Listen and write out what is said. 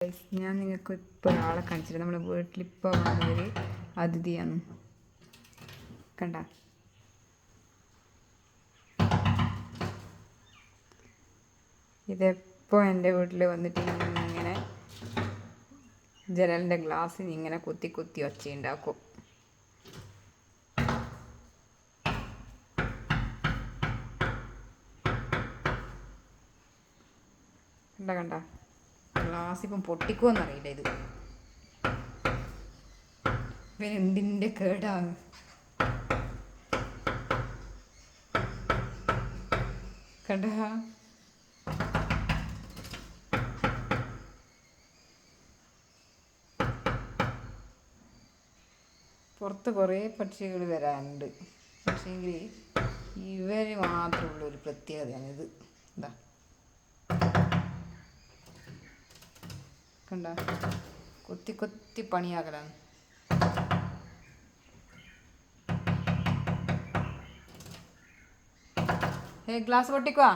ഞാൻ നിങ്ങൾക്ക് ഇപ്പോൾ ഒരാളെ കാണിച്ചിട്ട് നമ്മുടെ വീട്ടിലിപ്പോൾ വന്നൊരു അതിഥിയാണ്. കണ്ട, ഇതെപ്പോൾ എൻ്റെ വീട്ടിൽ വന്നിട്ട് ഇങ്ങനെ ജനലിൻ്റെ ഗ്ലാസ്സിന് ഇങ്ങനെ കുത്തി കുത്തി ഒച്ചയുണ്ടാക്കും. കണ്ട ഗ്ലാസ് ഇപ്പം പൊട്ടിക്കുമെന്നറിയില്ല. ഇത് ഇവൻ എന്തിൻ്റെ കേടാണ്. കണ്ട, പുറത്ത് കുറേ പക്ഷികൾ വരാനുണ്ട്, പക്ഷേങ്കിൽ ഇവർ മാത്രമുള്ളൊരു പ്രത്യേകതയാണിത്. എന്താ കണ്ട, കൊത്തി കൊത്തി പണിയാക്കലാണ്. ഗ്ലാസ് പൊട്ടിക്കുവാ.